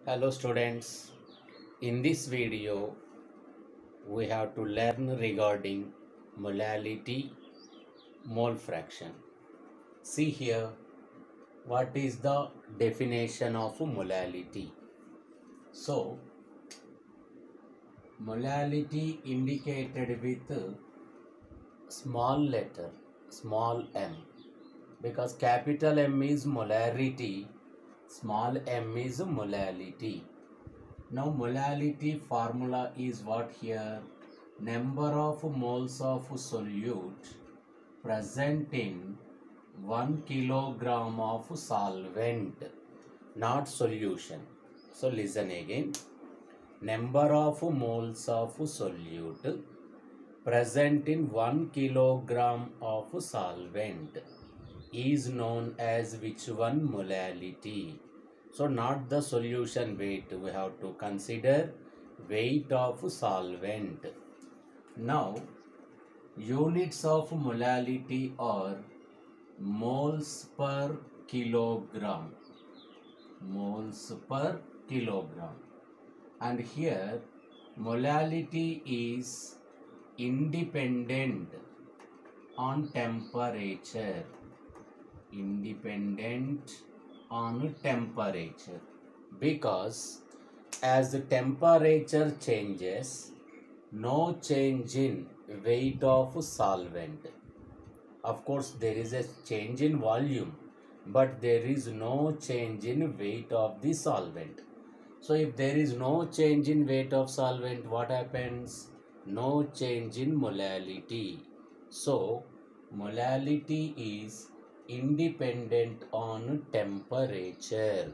Hello students, in this video we have to learn regarding molality, mole fraction. See here, what is the definition of molality? So, molality indicated with small letter, small m, because capital M is molarity, small m is molality. Now molality formula is what here? Number of moles of solute present in 1 kilogram of solvent, not solution. So listen again. Number of moles of solute present in 1 kilogram of solvent is known as which one? Molality. So not the solution weight, we have to consider weight of solvent. Now units of molality are moles per kilogram, moles per kilogram, and here molality is independent on temperature, independent on temperature, because as the temperature changes, no change in weight of solvent. Of course there is a change in volume, but there is no change in weight of the solvent. So if there is no change in weight of solvent, what happens? No change in molality. So molality is independent on temperature.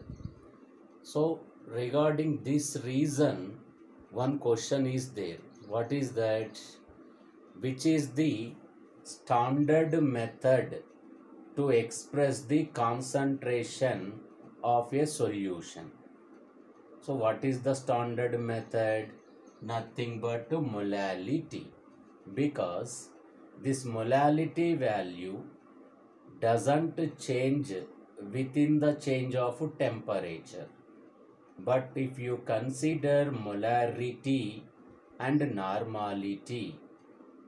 So regarding this reason, one question is there. What is that? Which is the standard method to express the concentration of a solution? So what is the standard method? Nothing but molality, because this molality value doesn't change within the change of temperature. But if you consider molarity and normality,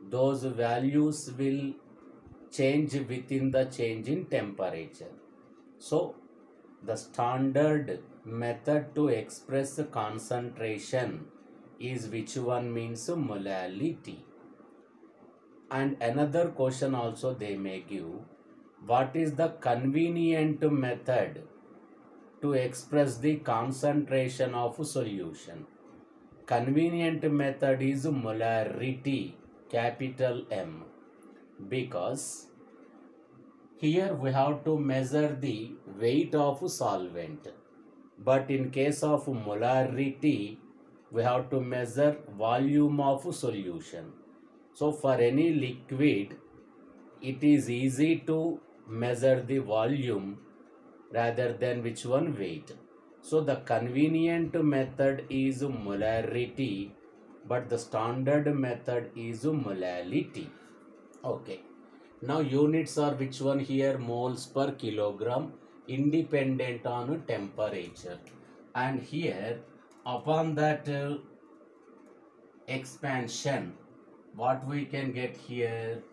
those values will change within the change in temperature. So the standard method to express concentration is which one? Means molality. And another question also they may give, what is the convenient method to express the concentration of solution? Convenient method is molarity, capital M, because here we have to measure the weight of solvent, but in case of molarity we have to measure volume of solution. So for any liquid it is easy to measure the volume rather than which one? Weight. So the convenient method is molarity, but the standard method is molality. Okay. Now units are which one here? Moles per kilogram, independent on temperature. And here upon that expansion, what we can get here?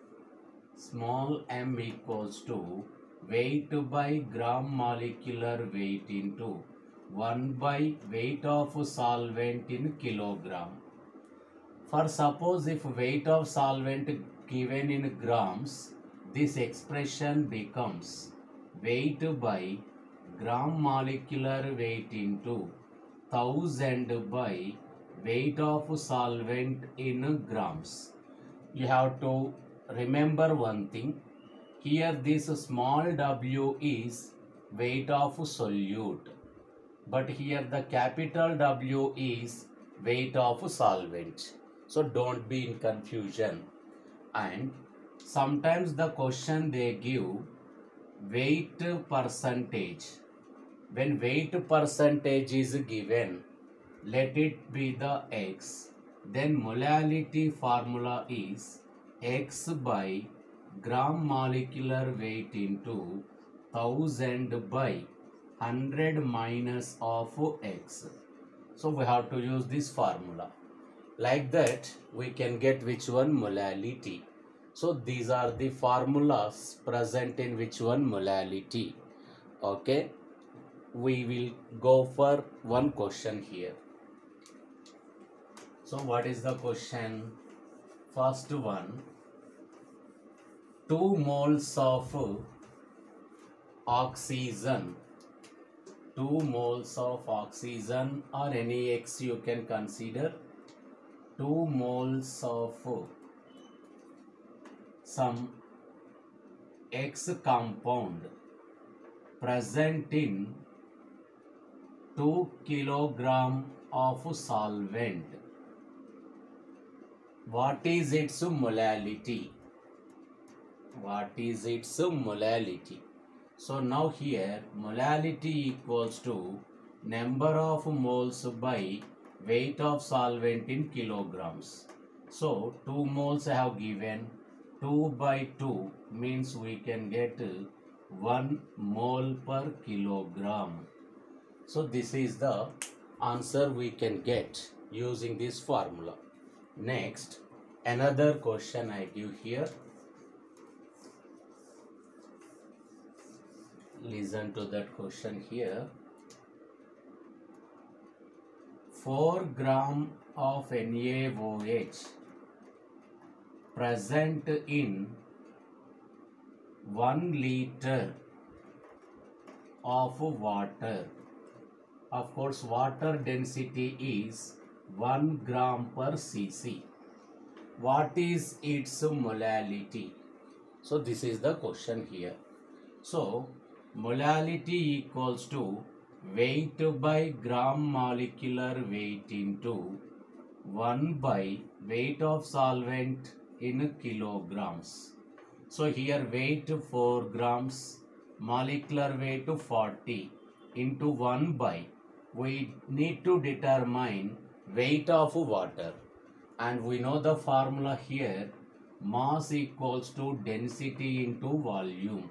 Small m equals to weight by gram molecular weight into 1 by weight of solvent in kilogram. For suppose if weight of solvent given in grams, this expression becomes weight by gram molecular weight into 1000 by weight of solvent in grams. You have to remember one thing. Here this small w is weight of solute, but here the capital W is weight of solvent. So don't be in confusion. And sometimes the question they give weight percentage. When weight percentage is given, let it be the x. Then molality formula is x by gram molecular weight into 1000 by 100 minus of x. So we have to use this formula. Like that we can get which one? Molality. So these are the formulas present in which one? Molality. Okay, we will go for one question here. So what is the question? First one, 2 moles of oxygen, 2 moles of oxygen, or any X you can consider, 2 moles of some X compound present in 2 kilogram of solvent. What is its molality? What is its molality? So now here molality equals to number of moles by weight of solvent in kilograms. So 2 moles I have given, 2 by 2 means we can get 1 mole per kilogram. So this is the answer we can get using this formula. Next, another question I give here. Listen to that question here. 4 gram of NaOH present in 1 liter of water. Of course, water density is 1 gram per cc. What is its molality? So this is the question here. So molality equals to weight by gram molecular weight into 1 by weight of solvent in kilograms. So here weight 4 grams, molecular weight 40 into 1 by, we need to determine weight of water, and we know the formula here, mass equals to density into volume.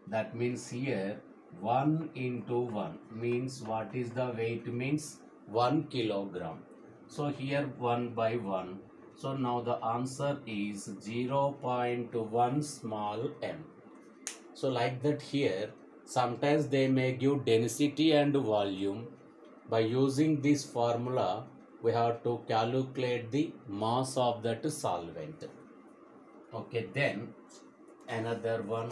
That means here 1 into 1 means what is the weight? Means 1 kilogram. So here 1 by 1. So now the answer is 0.1 small m. So like that here, sometimes they may give density and volume. By using this formula, we have to calculate the mass of that solvent. Okay, then another one.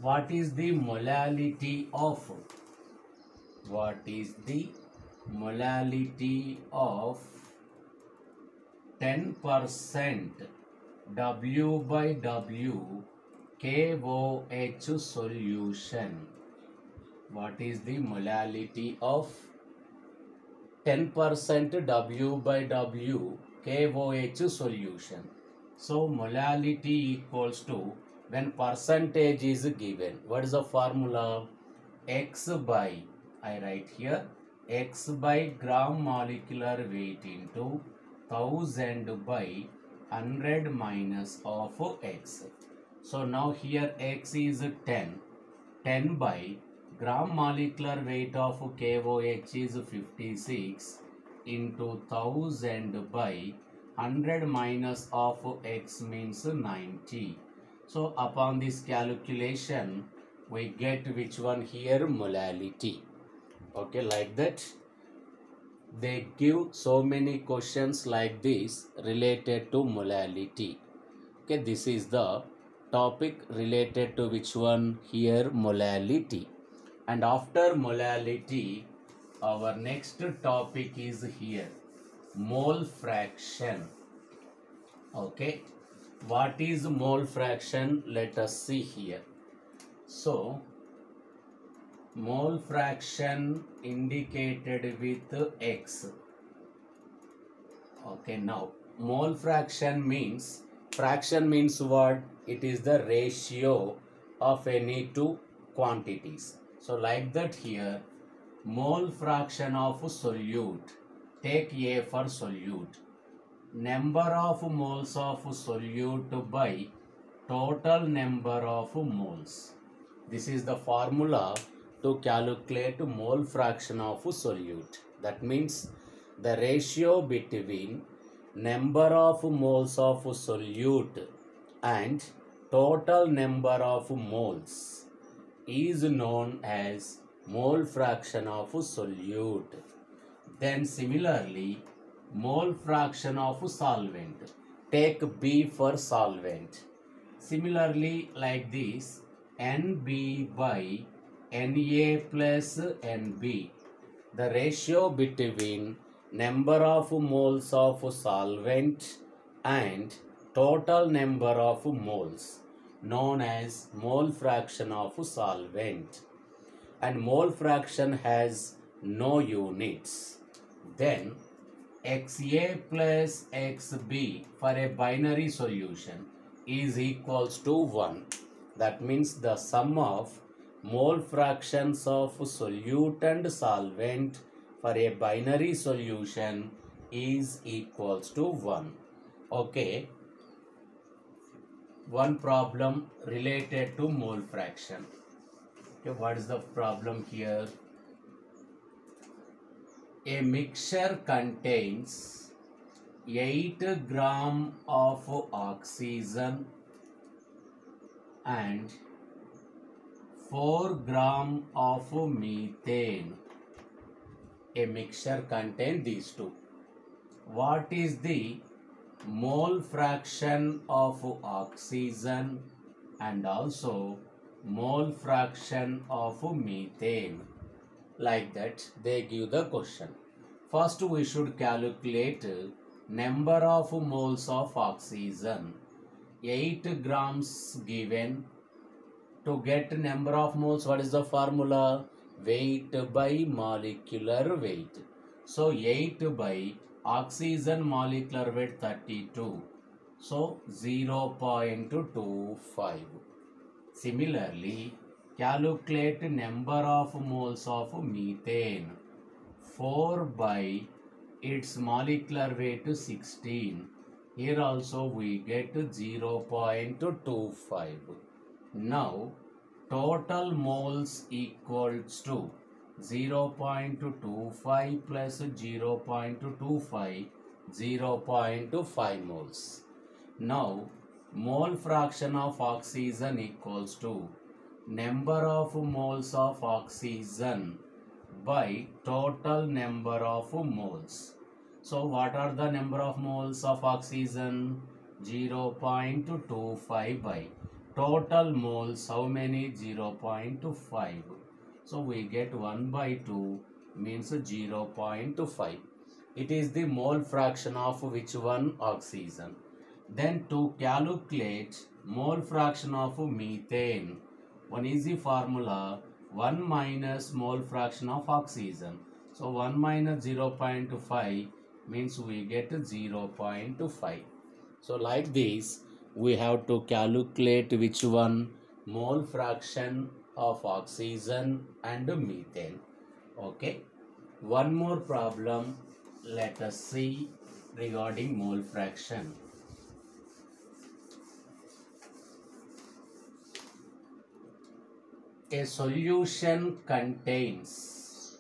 What is the molality of 10% W by W KOH solution? What is the molality of 10% W by W KOH solution? So molality equals to, when percentage is given, what is the formula? X by, I write here, X by gram molecular weight into 1000 by 100 minus of X. So now here X is 10. 10 by gram molecular weight of KOH is 56 into 1000 by 100 minus of X means 90. So upon this calculation, we get which one here? Molality. Okay, like that. They give so many questions like this related to molality. Okay, this is the topic related to which one here? Molality. And after molality, our next topic is here, mole fraction. Okay, what is mole fraction? Let us see here. So mole fraction indicated with X. Okay, now mole fraction means what? It is the ratio of any two quantities. So like that here, mole fraction of solute, take A for solute, number of moles of solute by total number of moles. This is the formula to calculate mole fraction of solute. That means the ratio between number of moles of solute and total number of moles is known as mole fraction of solute. Then similarly, mole fraction of solvent. Take B for solvent. Similarly, like this, NB by Na plus Nb. The ratio between number of moles of solvent and total number of moles known as mole fraction of solvent. And mole fraction has no units. Then XA plus XB for a binary solution is equals to 1. That means the sum of mole fractions of solute and solvent for a binary solution is equals to 1. Okay. One problem related to mole fraction. Okay, what is the problem here? A mixture contains 8 gram of oxygen and 4 gram of methane. A mixture contains these two. What is the mole fraction of oxygen and also mole fraction of methane? Like that they give the question. First we should calculate number of moles of oxygen. 8 grams given. To get number of moles, what is the formula? Weight by molecular weight. So 8 by oxygen molecular weight 32. So 0.25. Similarly, calculate number of moles of methane. 4 by its molecular weight 16. Here also we get 0.25. Now total moles equals to 0.25 plus 0.25, 0.5 moles. Now mole fraction of oxygen equals to number of moles of oxygen by total number of moles. So what are the number of moles of oxygen? 0.25 by total moles. How many? 0.5. So we get 1 by 2 means 0.5. It is the mole fraction of which one? Oxygen. Then to calculate mole fraction of methane, one easy formula, 1 minus mole fraction of oxygen. So 1 minus 0.5 means we get 0.5. So like this we have to calculate which one? Mole fraction of oxygen and methane. Okay. One more problem let us see regarding mole fraction. A solution contains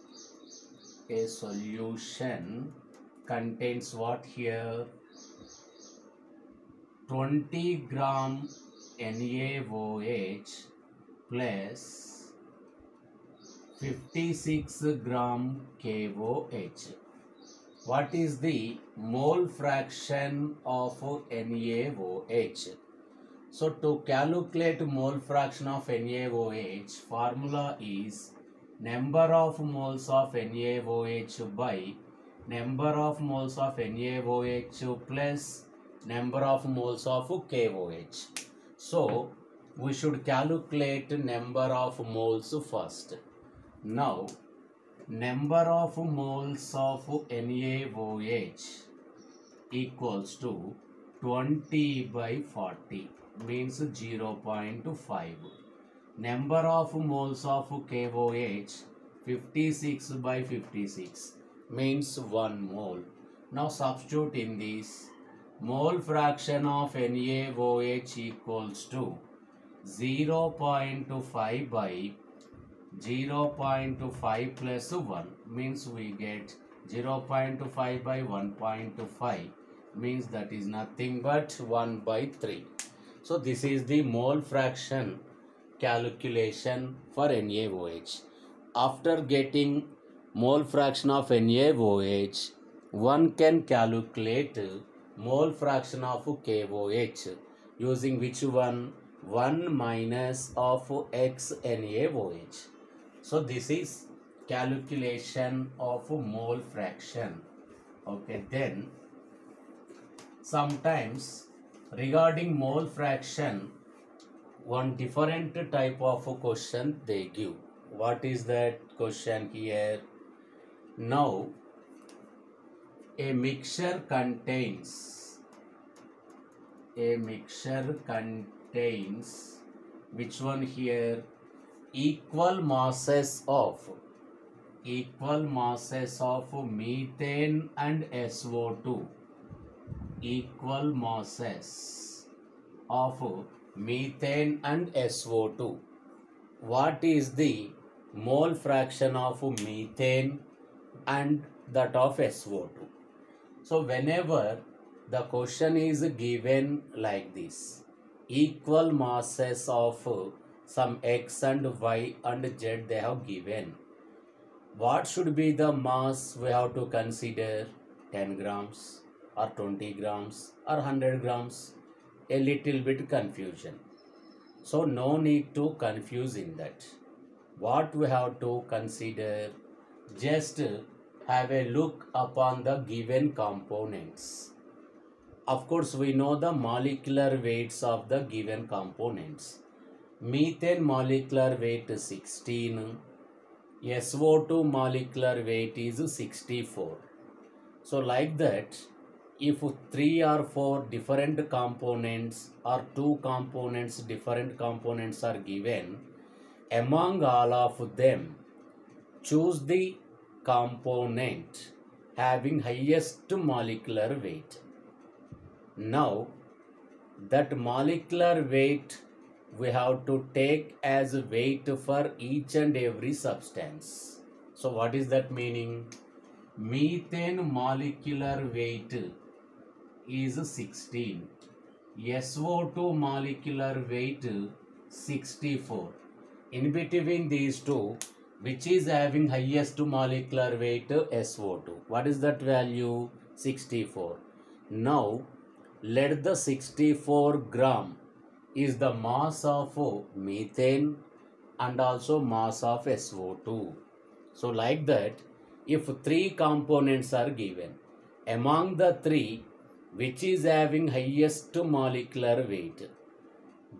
what here? 20 gram NaOH plus 56 gram KOH. What is the mole fraction of NaOH? So to calculate mole fraction of NaOH, formula is number of moles of NaOH by number of moles of NaOH plus number of moles of KOH. So we should calculate number of moles first. Now number of moles of NaOH equals to 20 by 40 means 0.5. Number of moles of KOH 56 by 56 means 1 mole. Now substitute in this. Mole fraction of NaOH equals to 0.5 by 0.5 plus 1 means we get 0.5 by 1.5 means that is nothing but 1 by 3. So this is the mole fraction calculation for NaOH. After getting mole fraction of NaOH, one can calculate mole fraction of KOH using which one? 1 minus of XNaOH. So this is calculation of mole fraction. Okay, then sometimes regarding mole fraction, one different type of question they give. What is that question here? Now a mixture contains which one here? Equal masses of methane and SO2. Equal masses of methane and SO2. What is the mole fraction of methane and that of SO2? So whenever the question is given like this, equal masses of some X and Y and Z they have given, what should be the mass we have to consider? 10 grams or 20 grams or 100 grams? A little bit confusion. So no need to confuse in that. What we have to consider, just have a look upon the given components. Of course, we know the molecular weights of the given components. Methane molecular weight is 16. SO2 molecular weight is 64. So like that, if 3 or 4 different components or 2 components, different components are given, among all of them, choose the component having highest molecular weight. Now, that molecular weight we have to take as weight for each and every substance. So what is that meaning? Methane molecular weight is 16. SO2 molecular weight 64. In between these two, which is having highest molecular weight? SO2. What is that value? 64. Now, let the 64 gram is the mass of methane and also mass of SO2. So like that, if 3 components are given, among the 3, which is having highest molecular weight,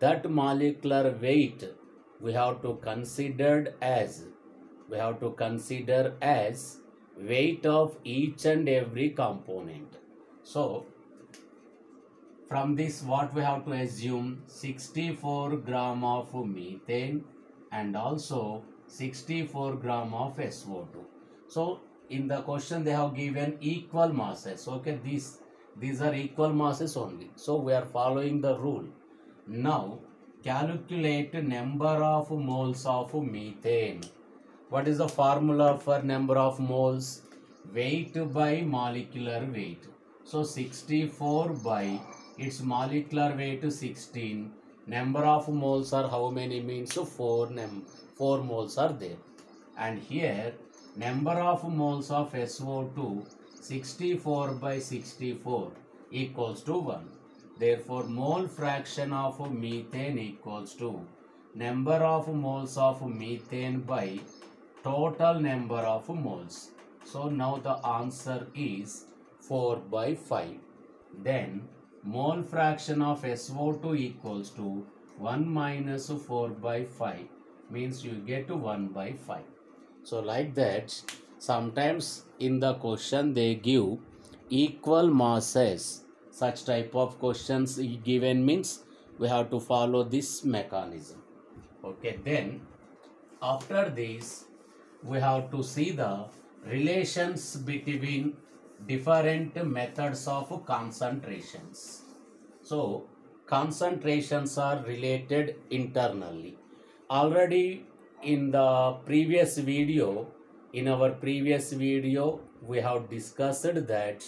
that molecular weight we have to consider as weight of each and every component. So from this, what we have to assume? 64 gram of methane and also 64 gram of SO2. So in the question they have given equal masses. Okay, these are equal masses only. So we are following the rule. Now calculate number of moles of methane. What is the formula for number of moles? Weight by molecular weight. So 64 by its molecular weight is 16. Number of moles are how many? Means 4 moles are there. And here number of moles of SO2, 64 by 64 equals to 1. Therefore mole fraction of methane equals to number of moles of methane by total number of moles. So now the answer is 4 by 5. Then mole fraction of SO2 equals to 1 minus 4 by 5 means you get 1 by 5. So like that, sometimes in the question they give equal masses. Such type of questions given means we have to follow this mechanism. Okay, then after this we have to see the relations between different methods of concentrations. So concentrations are related internally. Already in the previous video, we have discussed that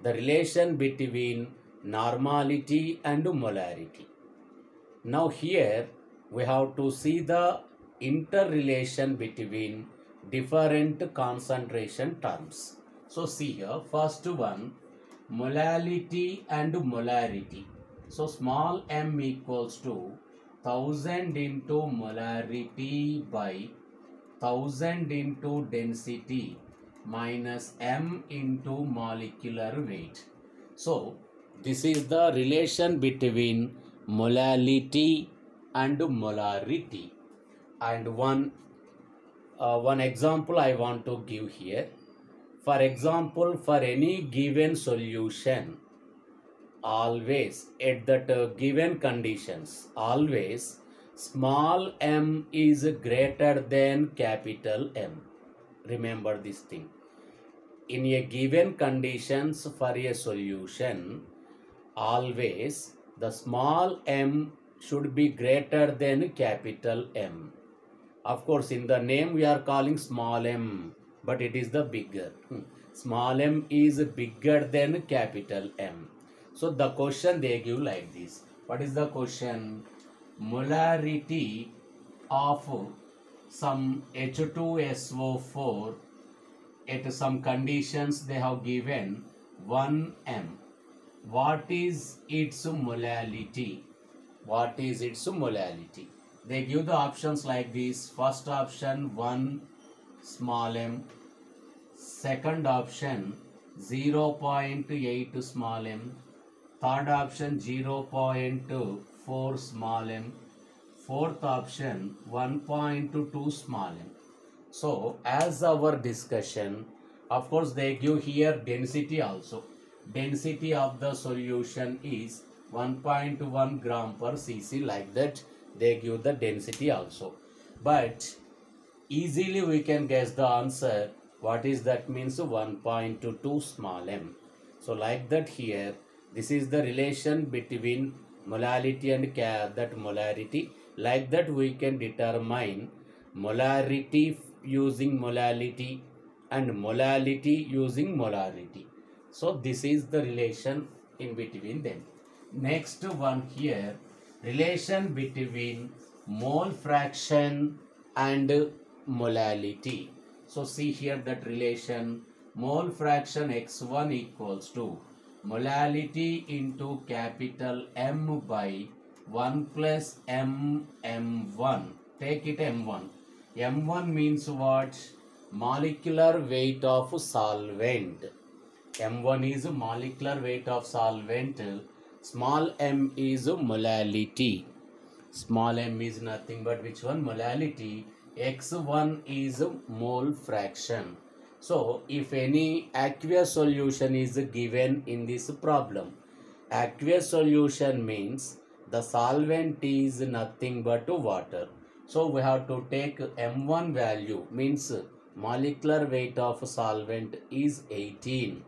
the relation between normality and molarity. Now here we have to see the interrelation between different concentration terms. So see here, first one, molality and molarity. So small m equals to 1000 into molarity by 1000 into density minus m into molecular weight. So this is the relation between molality and molarity. And one example I want to give here. For example, for any given solution, always at that given conditions, always small m is greater than capital M. Remember this thing. In a given conditions for a solution, always the small m should be greater than capital M. Of course, in the name we are calling small m, but it is the bigger. Small m is bigger than capital M. So the question they give like this. What is the question? Molarity of some H2SO4 at some conditions they have given 1m. What is its molality? What is its molality? They give the options like this. First option 1 small m. Second option 0.8 small m. Third option 0.4 small m. Fourth option 1.2 small m. So as our discussion, of course they give here density also. Density of the solution is 1.1 gram per cc, like that they give the density also. But easily we can guess the answer. What is that? Means 1.2 small m. So like that here, this is the relation between molality and that molarity. Like that we can determine molarity using molality and molality using molarity. So this is the relation in between them. Next one here, relation between mole fraction and molality. So see here that relation, mole fraction x1 equals to molality into capital M by 1 plus m1. Take it m1. m1 means what? Molecular weight of solvent. m1 is molecular weight of solvent. Small m is molality. Small m is nothing but which one? Molality. x1 is mole fraction. So if any aqueous solution is given in this problem, aqueous solution means the solvent is nothing but water. So we have to take m1 value, means molecular weight of solvent is 18.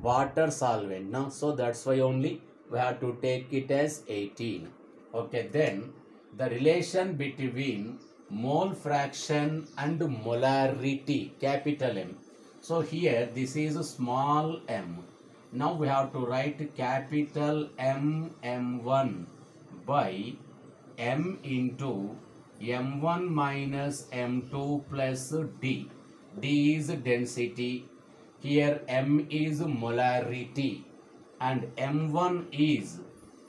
Water solvent, no? So that's why only we have to take it as 18. Okay, then the relation between mole fraction and molarity, capital M. So here this is small m. Now we have to write capital m1 by m into m1 minus m2 plus d. D is density. Here m is molarity and m1 is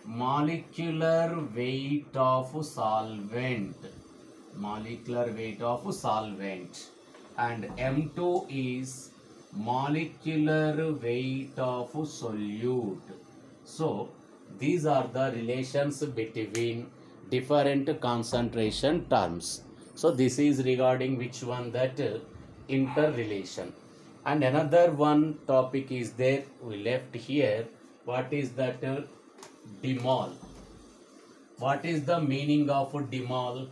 molecular weight of solvent. Molecular weight of solvent. And m2 is molecular weight of solute. So these are the relations between different concentration terms. So this is regarding which one? That interrelation. And another one topic is there, we left here. What is that? Demol. What is the meaning of demol?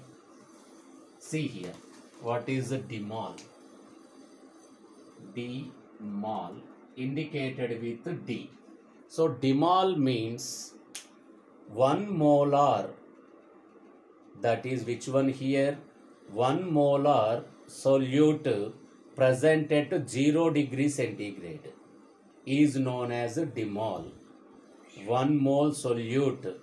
See here. What is a demol? Demol indicated with D. So demol means 1 molar. That is which one here? 1 molar solute present at 0 degree centigrade is known as dimol. 1 mole solute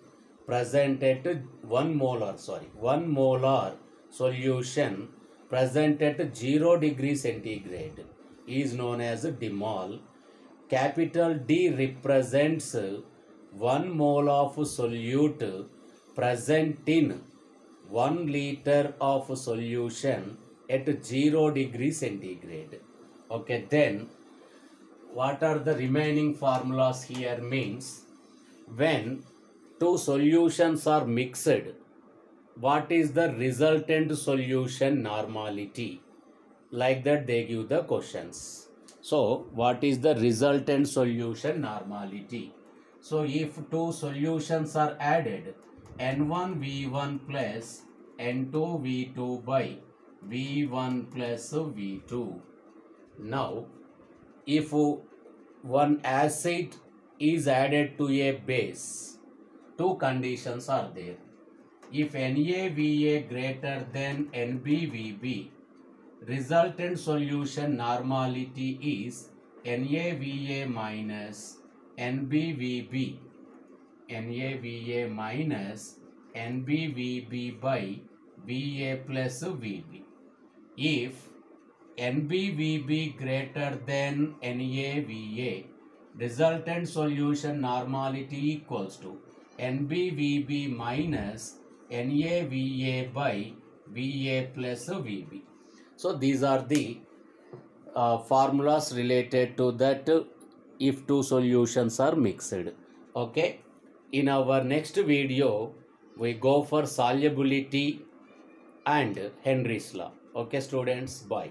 present at 1 molar solution present at 0 degree centigrade is known as dimol. Capital D represents 1 mole of solute present in 1 liter of solution at 0 degree centigrade. Okay, then what are the remaining formulas here means when two solutions are mixed, what is the resultant solution normality? Like that they give the questions. So what is the resultant solution normality? So if two solutions are added, N1 V1 plus N2 V2 by V1 plus V2. Now if one acid is added to a base, two conditions are there. If NaVa greater than NbVb, resultant solution normality is NaVa minus NbVb, NaVa minus NbVb by Va plus Vb. If NbVb greater than NaVa, resultant solution normality equals to NbVb minus NaVa by Va plus Vb. So these are the formulas related to that if two solutions are mixed. Okay. In our next video, we go for solubility and Henry's law. Okay, students, bye.